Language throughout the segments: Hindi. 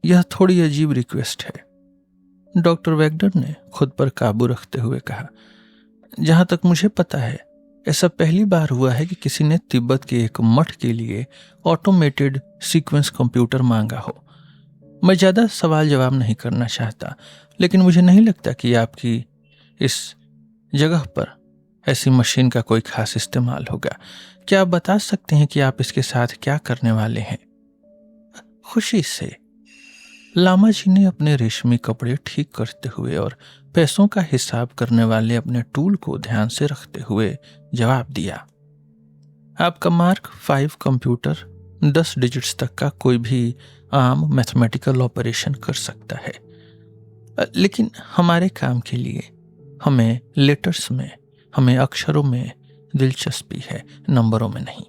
यह थोड़ी अजीब रिक्वेस्ट है, डॉक्टर वैगनर ने खुद पर काबू रखते हुए कहा। जहां तक मुझे पता है, ऐसा पहली बार हुआ है कि किसी ने तिब्बत के एक मठ के लिए ऑटोमेटेड सीक्वेंस कंप्यूटर मांगा हो। मैं ज़्यादा सवाल जवाब नहीं करना चाहता, लेकिन मुझे नहीं लगता कि आपकी इस जगह पर ऐसी मशीन का कोई खास इस्तेमाल होगा। क्या आप बता सकते हैं कि आप इसके साथ क्या करने वाले हैं? खुशी से लामा जी ने अपने रेशमी कपड़े ठीक करते हुए और पैसों का हिसाब करने वाले अपने टूल को ध्यान से रखते हुए जवाब दिया। आपका मार्क 5 कंप्यूटर 10 डिजिट्स तक का कोई भी आम मैथमेटिकल ऑपरेशन कर सकता है, लेकिन हमारे काम के लिए हमें लेटर्स में, हमें अक्षरों में दिलचस्पी है, नंबरों में नहीं।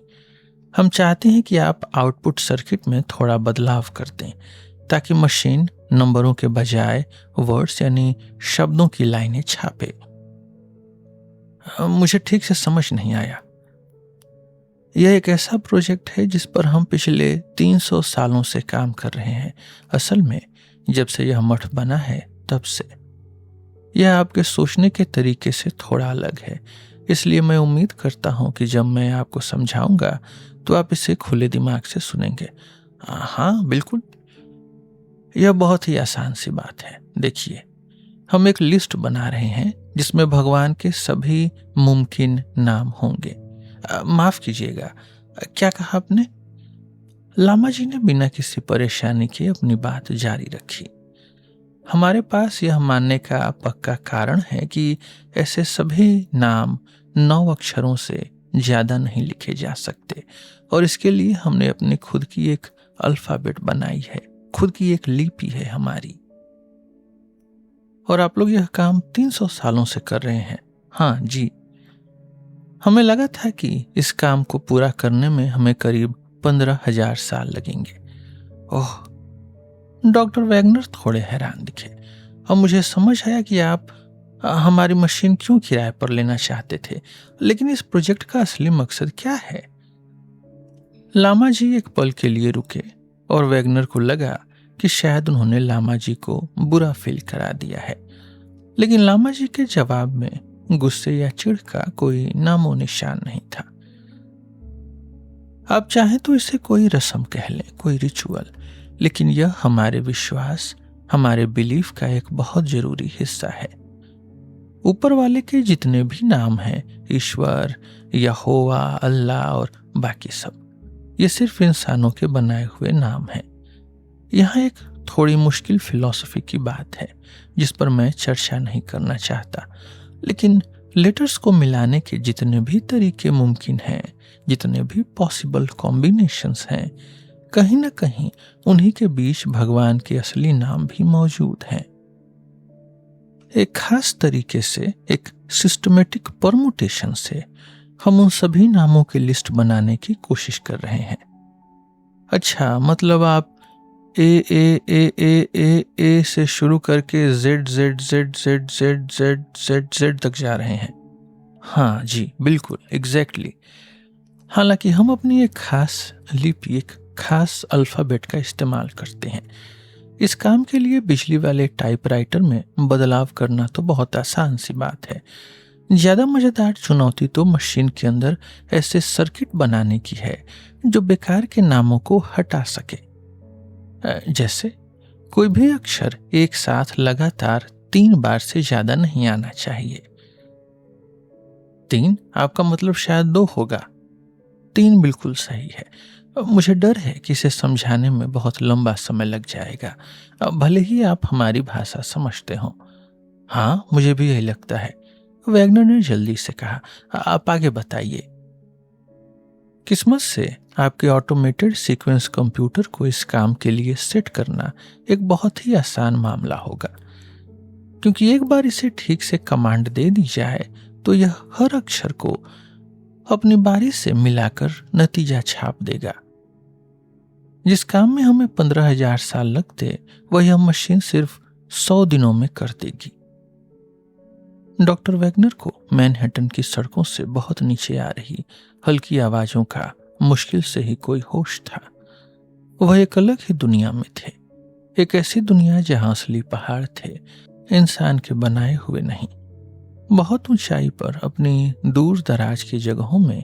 हम चाहते हैं कि आप आउटपुट सर्किट में थोड़ा बदलाव कर दें ताकि मशीन नंबरों के बजाय वर्ड्स यानी शब्दों की लाइनें छापे। मुझे ठीक से समझ नहीं आया। यह एक ऐसा प्रोजेक्ट है जिस पर हम पिछले 300 सालों से काम कर रहे हैं। असल में जब से यह मठ बना है तब से। यह आपके सोचने के तरीके से थोड़ा अलग है, इसलिए मैं उम्मीद करता हूं कि जब मैं आपको समझाऊंगा तो आप इसे खुले दिमाग से सुनेंगे। हाँ बिल्कुल, यह बहुत ही आसान सी बात है। देखिए, हम एक लिस्ट बना रहे हैं जिसमें भगवान के सभी मुमकिन नाम होंगे। माफ कीजिएगा, क्या कहा आपने? लामा जी ने बिना किसी परेशानी के अपनी बात जारी रखी। हमारे पास यह मानने का पक्का कारण है कि ऐसे सभी नाम 9 अक्षरों से ज्यादा नहीं लिखे जा सकते, और इसके लिए हमने अपनी खुद की एक अल्फाबेट बनाई है, खुद की एक लिपि है हमारी। और आप लोग यह काम 300 सालों से कर रहे हैं। हाँ जी, हमें लगा था कि इस काम को पूरा करने में हमें करीब 15,000 साल लगेंगे। ओह, डॉक्टर वैगनर थोड़े हैरान दिखे। अब मुझे समझ आया कि आप हमारी मशीन क्यों किराए पर लेना चाहते थे, लेकिन इस प्रोजेक्ट का असली मकसद क्या है? लामा जी एक पल के लिए रुके और वैगनर को लगा कि शायद उन्होंने लामा जी को बुरा फील करा दिया है, लेकिन लामा जी के जवाब में गुस्से या चिढ़ का कोई नामो निशान नहीं था। आप चाहें तो इसे कोई रस्म कह लें, कोई रिचुअल, लेकिन यह हमारे विश्वास, हमारे बिलीफ का एक बहुत जरूरी हिस्सा है। ऊपर वाले के जितने भी नाम हैं, ईश्वर, यहोवा, अल्लाह और बाकी सब, ये सिर्फ इंसानों के बनाए हुए नाम हैं। यहाँ एक थोड़ी मुश्किल फिलॉसफी की बात है जिस पर मैं चर्चा नहीं करना चाहता, लेकिन लेटर्स को मिलाने के जितने भी तरीके मुमकिन हैं, जितने भी पॉसिबल कॉम्बिनेशंस हैं, कहीं ना कहीं उन्हीं के बीच भगवान के असली नाम भी मौजूद हैं। एक खास तरीके से, एक सिस्टमेटिक परमुटेशन से हम उन सभी नामों की लिस्ट बनाने की कोशिश कर रहे हैं। अच्छा, मतलब आप ए से शुरू करके Z Z Z Z Z Z Z Z तक जा रहे हैं? हाँ जी, बिल्कुल, एग्जैक्टली। हालांकि हम अपनी एक खास लिपि, एक खास अल्फाबेट का इस्तेमाल करते हैं। इस काम के लिए बिजली वाले टाइपराइटर में बदलाव करना तो बहुत आसान सी बात है। ज्यादा मजेदार चुनौती तो मशीन के अंदर ऐसे सर्किट बनाने की है जो बेकार के नामों को हटा सके। जैसे कोई भी अक्षर एक साथ लगातार 3 बार से ज्यादा नहीं आना चाहिए। 3 आपका मतलब शायद 2 होगा। 3 बिल्कुल सही है। मुझे डर है कि इसे समझाने में बहुत लंबा समय लग जाएगा, भले ही आप हमारी भाषा समझते हो। हाँ, मुझे भी यही लगता है, वैगनर ने जल्दी से कहा। आप आगे बताइए। किस्मत से आपके ऑटोमेटेड सीक्वेंस कंप्यूटर को इस काम के लिए सेट करना एक बहुत ही आसान मामला होगा, क्योंकि एक बार इसे ठीक से कमांड दे दी जाए तो यह हर अक्षर को अपनी बारी से मिलाकर नतीजा छाप देगा। जिस काम में हमें 15,000 साल लगते, वह यह मशीन सिर्फ 100 दिनों में कर देगी। डॉक्टर वैगनर को मैनहट्टन की सड़कों से बहुत नीचे आ रही हल्की आवाजों का मुश्किल से ही कोई होश था। वह एक अलग ही दुनिया में थे, एक ऐसी दुनिया जहां असली पहाड़ थे, इंसान के बनाए हुए नहीं। बहुत ऊंचाई पर अपनी दूर दराज की जगहों में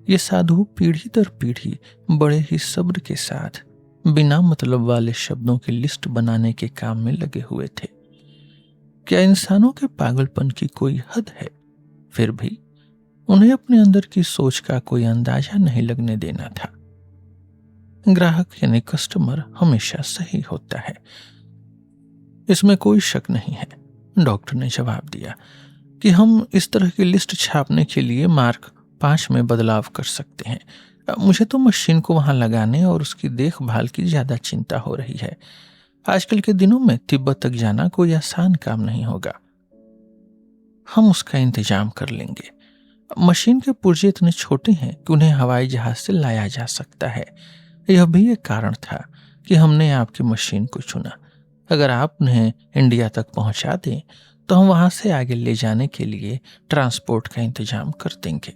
ये साधु पीढ़ी दर पीढ़ी बड़े ही सब्र के साथ बिना मतलब वाले शब्दों की लिस्ट बनाने के काम में लगे हुए थे। क्या इंसानों के पागलपन की कोई हद है? फिर भी उन्हें अपने अंदर की सोच का कोई अंदाजा नहीं लगने देना था। ग्राहक यानी कस्टमर हमेशा सही होता है, इसमें कोई शक नहीं है। डॉक्टर ने जवाब दिया कि हम इस तरह की लिस्ट छापने के लिए मार्क 5 में बदलाव कर सकते हैं। मुझे तो मशीन को वहां लगाने और उसकी देखभाल की ज्यादा चिंता हो रही है। आजकल के दिनों में तिब्बत तक जाना कोई आसान काम नहीं होगा। हम उसका इंतजाम कर लेंगे। मशीन के पुर्जे इतने छोटे हैं कि उन्हें हवाई जहाज से लाया जा सकता है। यह भी एक कारण था कि हमने आपकी मशीन को चुना। अगर आप उन्हें इंडिया तक पहुंचा दें तो हम वहां से आगे ले जाने के लिए ट्रांसपोर्ट का इंतजाम कर देंगे।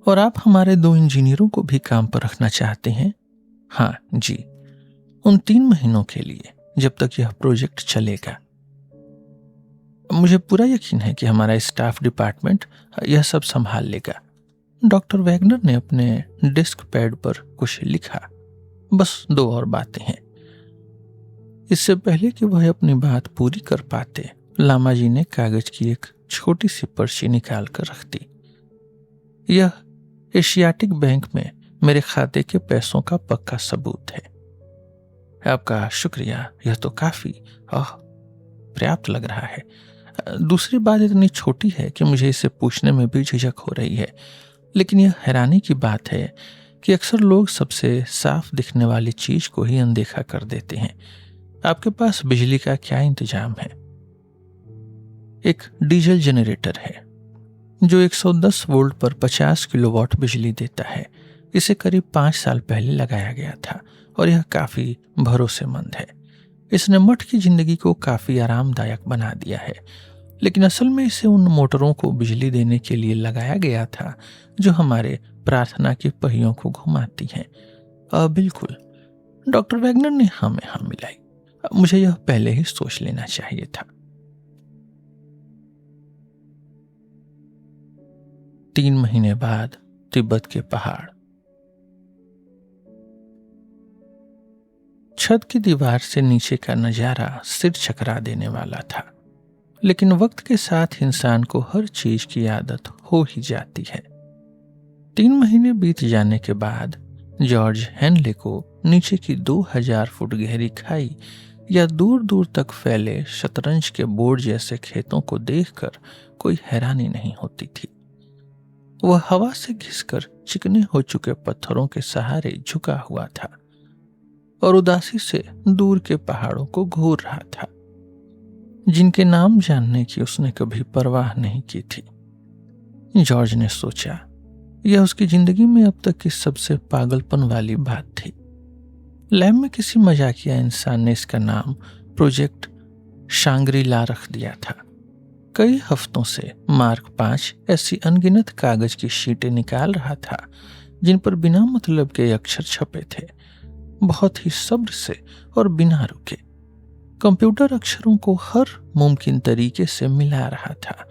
और आप हमारे 2 इंजीनियरों को भी काम पर रखना चाहते हैं? हाँ जी, उन 3 महीनों के लिए, जब तक यह प्रोजेक्ट चलेगा। मुझे पूरा यकीन है कि हमारा स्टाफ डिपार्टमेंट यह सब संभाल लेगा। डॉक्टर वैगनर ने अपने डेस्क पैड पर कुछ लिखा। बस 2 और बातें हैं। इससे पहले कि वह अपनी बात पूरी कर पाते, लामा जी ने कागज की एक छोटी सी पर्ची निकाल कर रख दी। यह एशियाटिक बैंक में मेरे खाते के पैसों का पक्का सबूत है। आपका शुक्रिया, यह तो काफी पर्याप्त लग रहा है। दूसरी बात इतनी छोटी है कि मुझे इसे पूछने में भी झिझक हो रही है, लेकिन यह हैरानी की बात है कि अक्सर लोग सबसे साफ दिखने वाली चीज को ही अनदेखा कर देते हैं। आपके पास बिजली का क्या इंतजाम है? एक डीजल जनरेटर है जो 110 वोल्ट पर 50 किलोवाट बिजली देता है। इसे करीब 5 साल पहले लगाया गया था और यह काफी भरोसेमंद है। इसने मठ की जिंदगी को काफी आरामदायक बना दिया है, लेकिन असल में इसे उन मोटरों को बिजली देने के लिए लगाया गया था जो हमारे प्रार्थना के पहियों को घुमाती हैं। बिल्कुल, डॉक्टर वैगनर ने हाँ में हाँ मिलाई। मुझे यह पहले ही सोच लेना चाहिए था। 3 महीने बाद तिब्बत के पहाड़। छत की दीवार से नीचे का नजारा सिर चकरा देने वाला था, लेकिन वक्त के साथ इंसान को हर चीज की आदत हो ही जाती है। 3 महीने बीत जाने के बाद जॉर्ज हेनले को नीचे की 2000 फुट गहरी खाई या दूर दूर तक फैले शतरंज के बोर्ड जैसे खेतों को देखकर कोई हैरानी नहीं होती थी। वह हवा से घिसकर चिकने हो चुके पत्थरों के सहारे झुका हुआ था और उदासी से दूर के पहाड़ों को घूर रहा था, जिनके नाम जानने की उसने कभी परवाह नहीं की थी। जॉर्ज ने सोचा, यह उसकी जिंदगी में अब तक की सबसे पागलपन वाली बात थी। लैब में किसी मजाकिया इंसान ने इसका नाम प्रोजेक्ट शांग्री-ला रख दिया था। कई हफ्तों से मार्क 5 ऐसी अनगिनत कागज की शीटें निकाल रहा था जिन पर बिना मतलब के अक्षर छपे थे, बहुत ही सब्र से और बिना रुके। कंप्यूटर अक्षरों को हर मुमकिन तरीके से मिला रहा था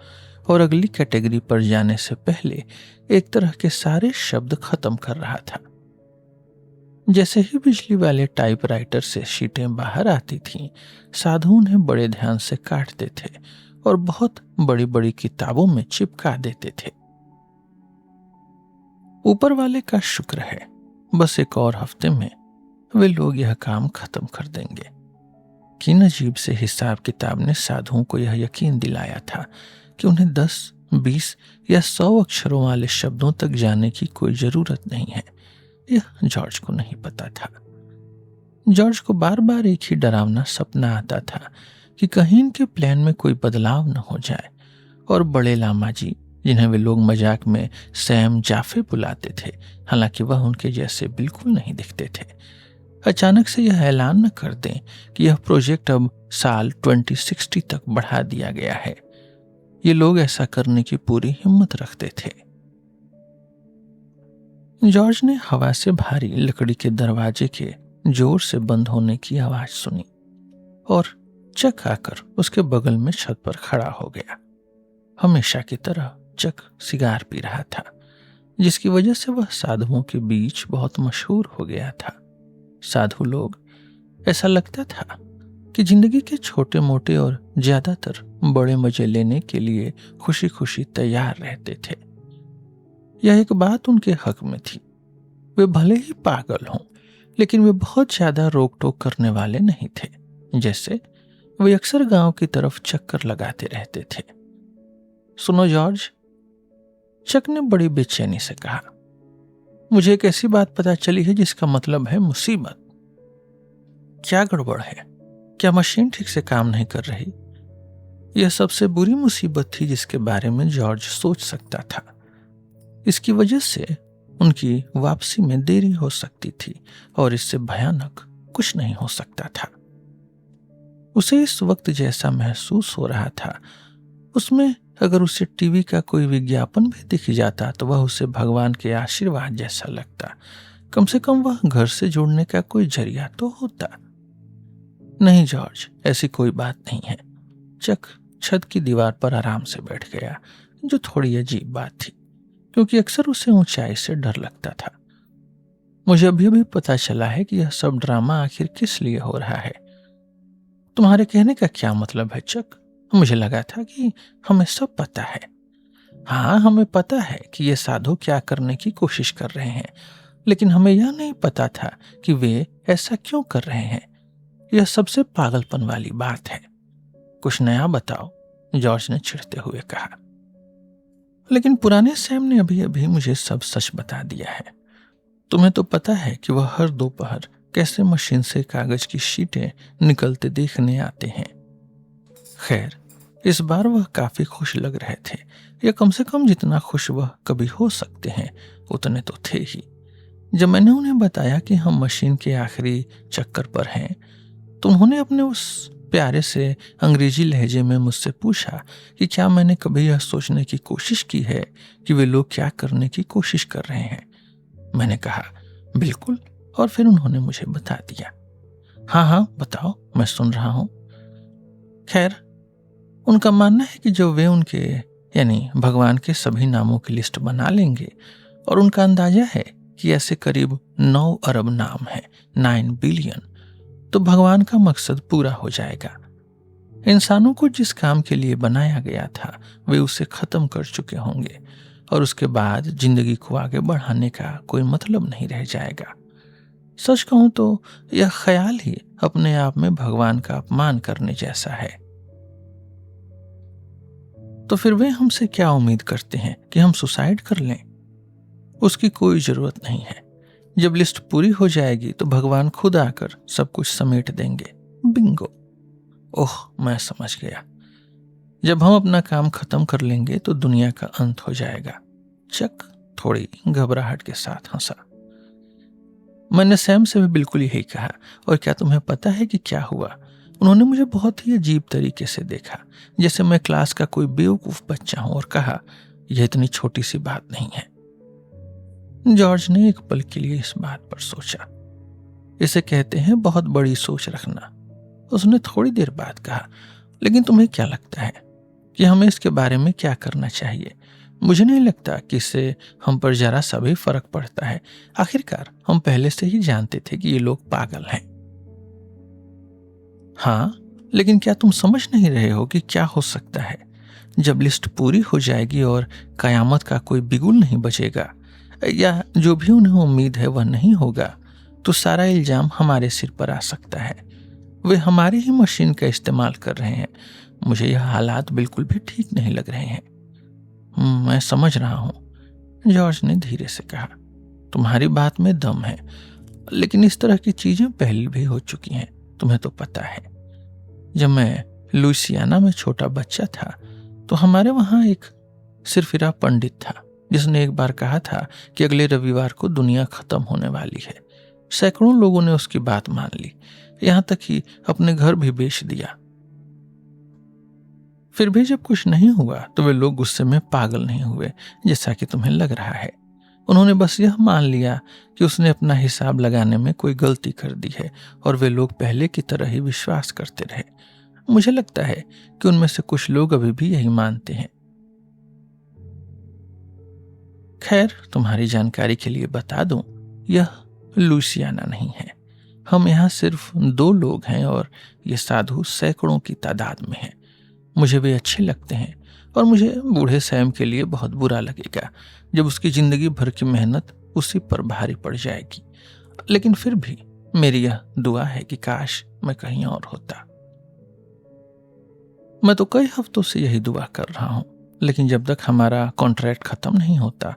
और अगली कैटेगरी पर जाने से पहले एक तरह के सारे शब्द खत्म कर रहा था। जैसे ही बिजली वाले टाइपराइटर से शीटें बाहर आती थीं, साधु उन्हें बड़े ध्यान से काटते थे और बहुत बड़ी बड़ी किताबों में चिपका देते थे। ऊपर वाले का शुक्र है, बस एक और हफ्ते में वे लोग यह काम खत्म कर देंगे। किन अजीब से हिसाब किताब ने साधुओं को यह यकीन दिलाया था कि उन्हें 10, 20 या 100 अक्षरों वाले शब्दों तक जाने की कोई जरूरत नहीं है। यह जॉर्ज को नहीं पता था। जॉर्ज को बार बार एक ही डरावना सपना आता था कि कहीं इनके प्लान में कोई बदलाव न हो जाए और बड़े लामा जी, जिन्हें वे लोग मजाक में सैम जाफे बुलाते थे, हालांकि वह उनके जैसे बिल्कुल नहीं दिखते थे, अचानक से यह ऐलान न कर दें कि यह प्रोजेक्ट अब साल 2060 तक बढ़ा दिया गया है। ये लोग ऐसा करने की पूरी हिम्मत रखते थे। जॉर्ज ने हवा से भारी लकड़ी के दरवाजे के जोर से बंद होने की आवाज सुनी और चक आकर उसके बगल में छत पर खड़ा हो गया। हमेशा की तरह चक सिगार पी रहा था, जिसकी वजह से वह साधुओं के बीच बहुत मशहूर हो गया था। साधु लोग, ऐसा लगता था कि जिंदगी के छोटे मोटे और ज्यादातर बड़े मजे लेने के लिए खुशी खुशी तैयार रहते थे। यह एक बात उनके हक में थी। वे भले ही पागल हों, लेकिन वे बहुत ज्यादा रोक टोक करने वाले नहीं थे। जैसे वे अक्सर गांव की तरफ चक्कर लगाते रहते थे। सुनो जॉर्ज, चक ने बड़ी बेचैनी से कहा, मुझे एक ऐसी बात पता चली है जिसका मतलब है मुसीबत। क्या गड़बड़ है? क्या मशीन ठीक से काम नहीं कर रही? यह सबसे बुरी मुसीबत थी जिसके बारे में जॉर्ज सोच सकता था। इसकी वजह से उनकी वापसी में देरी हो सकती थी और इससे भयानक कुछ नहीं हो सकता था। उसे इस वक्त जैसा महसूस हो रहा था, उसमें अगर उसे टीवी का कोई विज्ञापन भी दिख जाता तो वह उसे भगवान के आशीर्वाद जैसा लगता। कम से कम वह घर से जुड़ने का कोई जरिया तो होता। नहीं जॉर्ज, ऐसी कोई बात नहीं है। चक छत की दीवार पर आराम से बैठ गया, जो थोड़ी अजीब बात थी, क्योंकि अक्सर उसे ऊंचाई से डर लगता था। मुझे अभी अभी पता चला है कि यह सब ड्रामा आखिर किस लिए हो रहा है। तुम्हारे कहने का क्या मतलब है चक? मुझे लगा था कि हमें सब पता है। हाँ, हमें पता है कि ये साधु क्या करने की कोशिश कर रहे हैं, लेकिन हमें यह नहीं पता था कि वे ऐसा क्यों कर रहे हैं। यह सबसे पागलपन वाली बात है। कुछ नया बताओ, जॉर्ज ने चिढ़ते हुए कहा। लेकिन पुराने सैम ने अभी अभी मुझे सब सच बता दिया है। तुम्हें तो पता है कि वह हर दोपहर कैसे मशीन से कागज की शीटें निकलते देखने आते हैं। खैर, इस बार वह काफी खुश लग रहे थे, या कम से कम जितना खुश वह कभी हो सकते हैं उतने तो थे ही। जब मैंने उन्हें बताया कि हम मशीन के आखिरी चक्कर पर हैं, तो उन्होंने अपने उस प्यारे से अंग्रेजी लहजे में मुझसे पूछा कि क्या मैंने कभी यह सोचने की कोशिश की है कि वे लोग क्या करने की कोशिश कर रहे हैं। मैंने कहा बिल्कुल, और फिर उन्होंने मुझे बता दिया। हाँ बताओ, मैं सुन रहा हूं। खैर, उनका मानना है कि जब वे उनके यानी भगवान के सभी नामों की लिस्ट बना लेंगे, और उनका अंदाजा है कि ऐसे करीब 9 अरब नाम है, 9 बिलियन, तो भगवान का मकसद पूरा हो जाएगा। इंसानों को जिस काम के लिए बनाया गया था वे उसे खत्म कर चुके होंगे, और उसके बाद जिंदगी को आगे बढ़ाने का कोई मतलब नहीं रह जाएगा। सच कहूं तो यह ख्याल ही अपने आप में भगवान का अपमान करने जैसा है। तो फिर वे हमसे क्या उम्मीद करते हैं कि हम सुसाइड कर लें? उसकी कोई जरूरत नहीं है। जब लिस्ट पूरी हो जाएगी तो भगवान खुद आकर सब कुछ समेट देंगे। बिंगो। ओह, मैं समझ गया। जब हम अपना काम खत्म कर लेंगे तो दुनिया का अंत हो जाएगा। चक थोड़ी घबराहट के साथ हंसा। मैंने सैम से भी बिल्कुल यही कहा, और क्या तुम्हें पता है कि क्या हुआ? उन्होंने मुझे बहुत ही अजीब तरीके से देखा, जैसे मैं क्लास का कोई बेवकूफ बच्चा हूं, और कहा यह इतनी छोटी सी बात नहीं है। जॉर्ज ने एक पल के लिए इस बात पर सोचा। इसे कहते हैं बहुत बड़ी सोच रखना। उसने थोड़ी देर बाद कहा, लेकिन तुम्हें क्या लगता है कि हमें इसके बारे में क्या करना चाहिए? मुझे नहीं लगता कि इससे हम पर जरा सा भी फर्क पड़ता है। आखिरकार हम पहले से ही जानते थे कि ये लोग पागल हैं। हाँ, लेकिन क्या तुम समझ नहीं रहे हो कि क्या हो सकता है जब लिस्ट पूरी हो जाएगी और कयामत का कोई बिगुल नहीं बचेगा, या जो भी उन्हें उम्मीद है वह नहीं होगा, तो सारा इल्जाम हमारे सिर पर आ सकता है। वे हमारी ही मशीन का इस्तेमाल कर रहे हैं। मुझे यह हालात बिल्कुल भी ठीक नहीं लग रहे हैं। मैं समझ रहा हूं, जॉर्ज ने धीरे से कहा। तुम्हारी बात में दम है, लेकिन इस तरह की चीजें पहले भी हो चुकी हैं, तुम्हें तो पता है। जब मैं लुइसियाना में छोटा बच्चा था तो हमारे वहां एक सिरफिरा पंडित था, जिसने एक बार कहा था कि अगले रविवार को दुनिया खत्म होने वाली है। सैकड़ों लोगों ने उसकी बात मान ली, यहां तक कि अपने घर भी बेच दिया। फिर भी जब कुछ नहीं हुआ तो वे लोग गुस्से में पागल नहीं हुए, जैसा कि तुम्हें लग रहा है। उन्होंने बस यह मान लिया कि उसने अपना हिसाब लगाने में कोई गलती कर दी है और वे लोग पहले की तरह ही विश्वास करते रहे। मुझे लगता है कि उनमें से कुछ लोग अभी भी यही मानते हैं। खैर, तुम्हारी जानकारी के लिए बता दूं, यह लुइसियाना नहीं है। हम यहाँ सिर्फ 2 लोग हैं और ये साधु सैकड़ों की तादाद में हैं। मुझे वे अच्छे लगते हैं और मुझे बूढ़े सैम के लिए बहुत बुरा लगेगा जब उसकी जिंदगी भर की मेहनत उसी पर भारी पड़ जाएगी। लेकिन फिर भी मेरी यह दुआ है कि काश मैं कहीं और होता। मैं तो कई हफ्तों से यही दुआ कर रहा हूं, लेकिन जब तक हमारा कॉन्ट्रैक्ट खत्म नहीं होता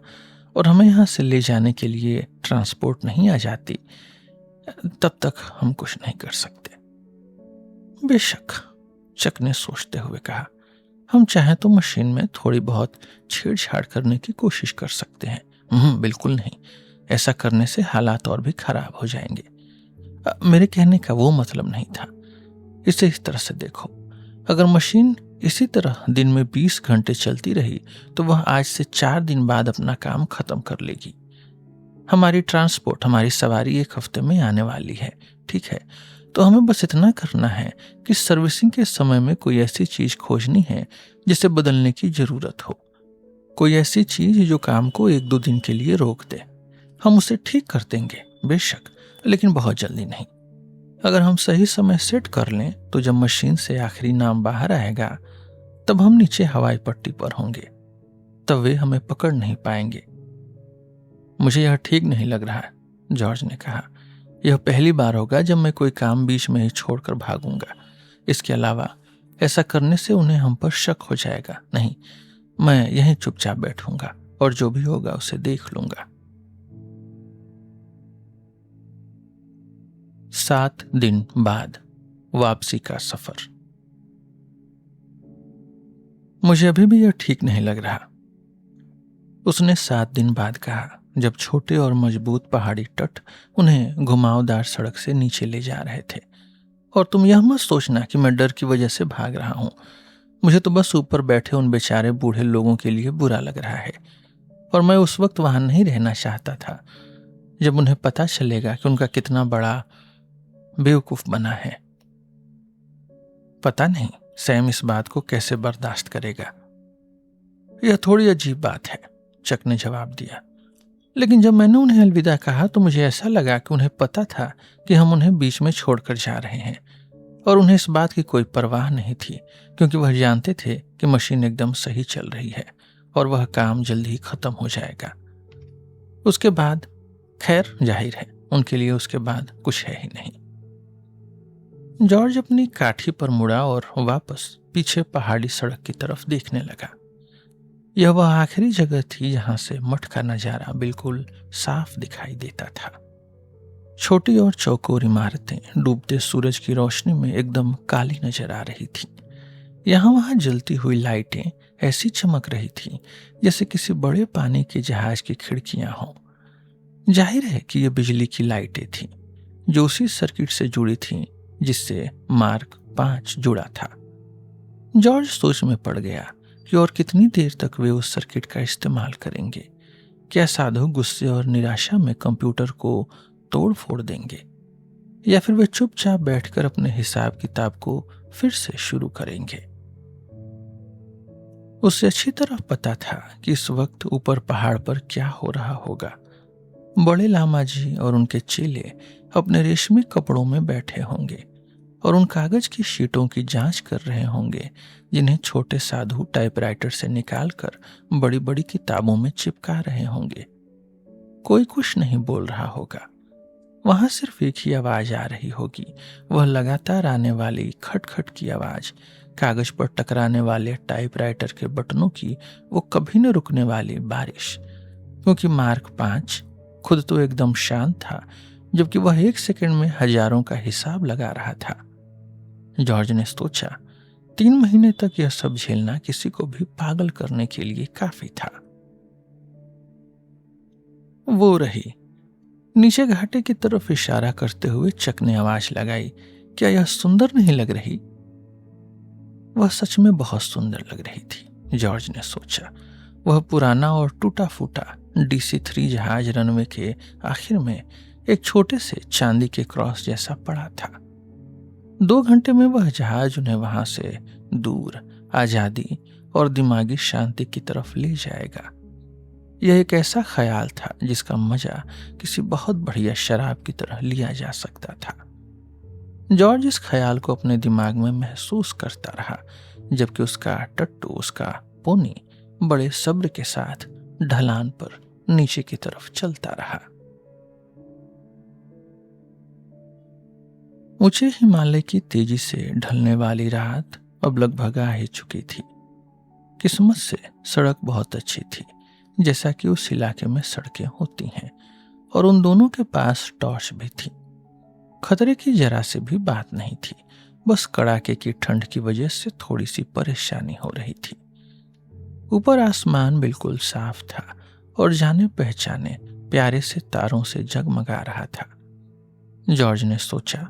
और हमें यहां से ले जाने के लिए ट्रांसपोर्ट नहीं आ जाती, तब तक हम कुछ नहीं कर सकते। बेशक, चक ने सोचते हुए कहा, हम चाहें तो मशीन में थोड़ी बहुत छेड़छाड़ करने की कोशिश कर सकते हैं। बिल्कुल नहीं, ऐसा करने से हालात और भी खराब हो जाएंगे। मेरे कहने का वो मतलब नहीं था। इसे इस तरह से देखो, अगर मशीन इसी तरह दिन में 20 घंटे चलती रही तो वह आज से 4 दिन बाद अपना काम खत्म कर लेगी। हमारी ट्रांसपोर्ट, हमारी सवारी 1 हफ्ते में आने वाली है, ठीक है? तो हमें बस इतना करना है कि सर्विसिंग के समय में कोई ऐसी चीज खोजनी है जिसे बदलने की जरूरत हो, कोई ऐसी चीज जो काम को 1-2 दिन के लिए रोक दे। हम उसे ठीक कर देंगे बेशक, लेकिन बहुत जल्दी नहीं। अगर हम सही समय सेट कर लें तो जब मशीन से आखिरी नाम बाहर आएगा तब हम नीचे हवाई पट्टी पर होंगे, तब वे हमें पकड़ नहीं पाएंगे। मुझे यह ठीक नहीं लग रहा, जॉर्ज ने कहा। यह पहली बार होगा जब मैं कोई काम बीच में ही छोड़कर भागूंगा। इसके अलावा ऐसा करने से उन्हें हम पर शक हो जाएगा। नहीं, मैं यहीं चुपचाप बैठूंगा और जो भी होगा उसे देख लूंगा। 7 दिन बाद वापसी का सफर। मुझे अभी भी यह ठीक नहीं लग रहा, उसने 7 दिन बाद कहा, जब छोटे और मजबूत पहाड़ी तट उन्हें घुमावदार सड़क से नीचे ले जा रहे थे। और तुम यह मत सोचना कि मैं डर की वजह से भाग रहा हूं। मुझे तो बस ऊपर बैठे उन बेचारे बूढ़े लोगों के लिए बुरा लग रहा है, और मैं उस वक्त वहां नहीं रहना चाहता था जब उन्हें पता चलेगा कि उनका कितना बड़ा बेवकूफ बना है। पता नहीं सैम इस बात को कैसे बर्दाश्त करेगा। यह थोड़ी अजीब बात है, चक ने जवाब दिया। लेकिन जब मैंने उन्हें अलविदा कहा तो मुझे ऐसा लगा कि उन्हें पता था कि हम उन्हें बीच में छोड़कर जा रहे हैं, और उन्हें इस बात की कोई परवाह नहीं थी, क्योंकि वह जानते थे कि मशीन एकदम सही चल रही है और वह काम जल्दी ही खत्म हो जाएगा। उसके बाद, खैर जाहिर है उनके लिए उसके बाद कुछ है ही नहीं। जॉर्ज अपनी काठी पर मुड़ा और वापस पीछे पहाड़ी सड़क की तरफ देखने लगा। यह वह आखिरी जगह थी जहां से मठ का नजारा बिल्कुल साफ दिखाई देता था। छोटी और चौकोर इमारतें डूबते सूरज की रोशनी में एकदम काली नजर आ रही थीं। यहां वहां जलती हुई लाइटें ऐसी चमक रही थीं जैसे किसी बड़े पानी के जहाज की खिड़कियां हों। जाहिर है कि ये बिजली की लाइटें थीं जो उसी सर्किट से जुड़ी थीं जिससे मार्क 5 जुड़ा था। जॉर्ज सोच में पड़ गया कि और कितनी देर तक वे उस सर्किट का इस्तेमाल करेंगे। क्या साधु गुस्से और निराशा में कंप्यूटर को तोड़ फोड़ देंगे, या फिर वे चुपचाप बैठकर अपने हिसाब किताब को फिर से शुरू करेंगे। उसे अच्छी तरह पता था कि इस वक्त ऊपर पहाड़ पर क्या हो रहा होगा। बड़े लामा जी और उनके चेले अपने रेशमी कपड़ों में बैठे होंगे और उन कागज की शीटों की जांच कर रहे होंगे जिन्हें छोटे साधु टाइपराइटर से निकालकर बड़ी बड़ी किताबों में चिपका रहे होंगे। कोई कुछ नहीं बोल रहा होगा। वहां सिर्फ एक ही आवाज आ रही होगी, वह लगातार आने वाली खटखट की आवाज, कागज पर टकराने वाले टाइपराइटर के बटनों की वो कभी न रुकने वाली बारिश। क्योंकि मार्क 5 खुद तो एकदम शांत था, जबकि वह 1 सेकंड में हजारों का हिसाब लगा रहा था। जॉर्ज ने सोचा, 3 महीने तक यह सब झेलना किसी को भी पागल करने के लिए काफी था। वो रही। नीचे घाटे की तरफ इशारा करते हुए चक ने आवाज लगाई, क्या यह सुंदर नहीं लग रही? वह सच में बहुत सुंदर लग रही थी, जॉर्ज ने सोचा। वह पुराना और टूटा फूटा DC-3 जहाज रनवे के आखिर में एक छोटे से चांदी के क्रॉस जैसा पड़ा था। 2 घंटे में वह जहाज उन्हें वहां से दूर आजादी और दिमागी शांति की तरफ ले जाएगा। यह एक ऐसा ख्याल था जिसका मजा किसी बहुत बढ़िया शराब की तरह लिया जा सकता था। जॉर्ज इस ख्याल को अपने दिमाग में महसूस करता रहा, जबकि उसका टट्टू, उसका पोनी बड़े सब्र के साथ ढलान पर नीचे की तरफ चलता रहा। ऊंचे हिमालय की तेजी से ढलने वाली रात अब लगभग आ ही चुकी थी। किस्मत से सड़क बहुत अच्छी थी, जैसा कि उस इलाके में सड़कें होती हैं, और उन दोनों के पास टॉर्च भी थी। खतरे की जरा से भी बात नहीं थी, बस कड़ाके की ठंड की वजह से थोड़ी सी परेशानी हो रही थी। ऊपर आसमान बिल्कुल साफ था और जाने पहचाने प्यारे से तारों से जगमगा रहा था। जॉर्ज ने सोचा,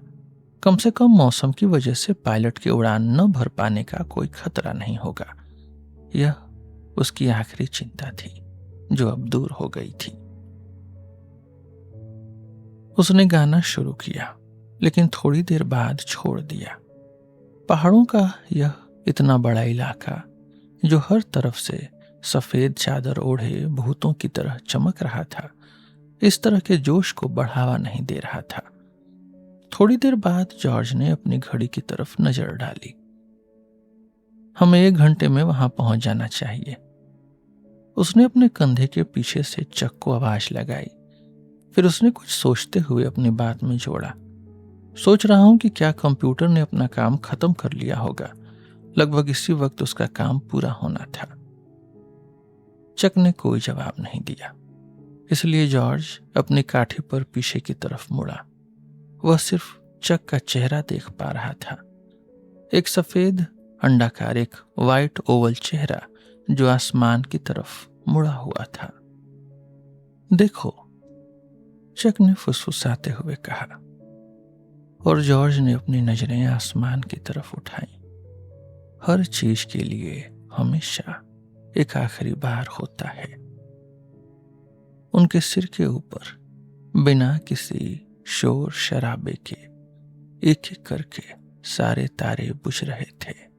कम से कम मौसम की वजह से पायलट की उड़ान न भर पाने का कोई खतरा नहीं होगा। यह उसकी आखिरी चिंता थी, जो अब दूर हो गई थी। उसने गाना शुरू किया, लेकिन थोड़ी देर बाद छोड़ दिया। पहाड़ों का यह इतना बड़ा इलाका, जो हर तरफ से सफेद चादर ओढ़े भूतों की तरह चमक रहा था, इस तरह के जोश को बढ़ावा नहीं दे रहा था। थोड़ी देर बाद जॉर्ज ने अपनी घड़ी की तरफ नजर डाली। हमें 1 घंटे में वहां पहुंच जाना चाहिए। उसने अपने कंधे के पीछे से चक को आवाज लगाई। फिर उसने कुछ सोचते हुए अपनी बात में जोड़ा, सोच रहा हूं कि क्या कंप्यूटर ने अपना काम खत्म कर लिया होगा। लगभग इसी वक्त उसका काम पूरा होना था। चक ने कोई जवाब नहीं दिया, इसलिए जॉर्ज अपनी काठी पर पीछे की तरफ मुड़ा। वह सिर्फ चक का चेहरा देख पा रहा था, एक सफेद अंडाकार, एक वाइट ओवल चेहरा जो आसमान की तरफ मुड़ा हुआ था। देखो, चक ने फुसफुसाते हुए कहा, और जॉर्ज ने अपनी नजरें आसमान की तरफ उठाई। हर चीज के लिए हमेशा एक आखिरी बार होता है। उनके सिर के ऊपर बिना किसी शोर शराबे के एक एक करके सारे तारे बुझ रहे थे।